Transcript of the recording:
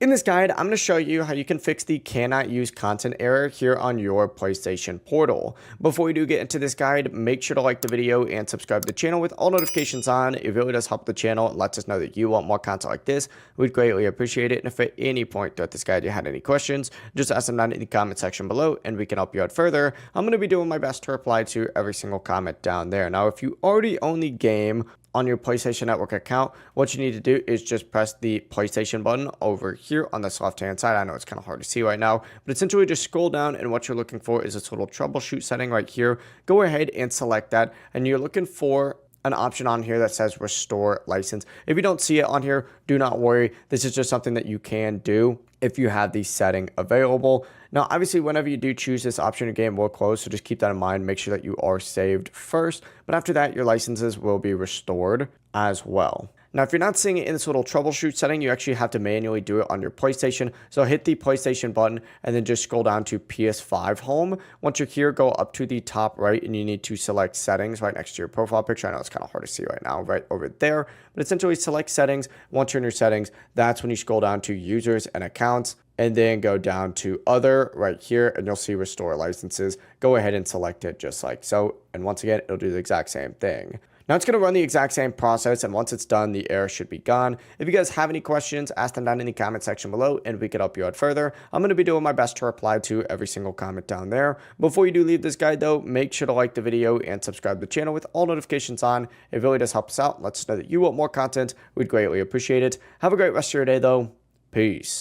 In this guide, I'm going to show you how you can fix the cannot use content error here on your PlayStation portal. Before we do get into this guide, make sure to like the video and subscribe to the channel with all notifications on. It really does help the channel and lets us know that you want more content like this. We'd greatly appreciate it. And if at any point throughout this guide you had any questions, just ask them down in the comment section below and we can help you out further. I'm going to be doing my best to reply to every single comment down there. Now, if you already own the game on your PlayStation Network account, what you need to do is just press the PlayStation button over here on this left-hand side. I know it's kind of hard to see right now, but essentially just scroll down and what you're looking for is this little troubleshoot setting right here. Go ahead and select that, and you're looking for an option on here that says restore license. If you don't see it on here, do not worry. This is just something that you can do if you have the setting available. Now, obviously, whenever you do choose this option, your game will close, so just keep that in mind. Make sure that you are saved first, but after that, your licenses will be restored as well. Now, if you're not seeing it in this little troubleshoot setting, you actually have to manually do it on your PlayStation. So hit the PlayStation button and then just scroll down to PS5 home. Once you're here, go up to the top right and you need to select settings right next to your profile picture. I know it's kind of hard to see right now, right over there, but essentially select settings. Once you're in your settings, that's when you scroll down to users and accounts, and then go down to other right here and you'll see restore licenses. Go ahead and select it just like so. And once again, it'll do the exact same thing. Now it's going to run the exact same process, and once it's done, the error should be gone. If you guys have any questions, ask them down in the comment section below and we can help you out further. I'm going to be doing my best to reply to every single comment down there. Before you do leave this guide though, make sure to like the video and subscribe to the channel with all notifications on. It really does help us out. Let us know that you want more content. We'd greatly appreciate it. Have a great rest of your day though. Peace.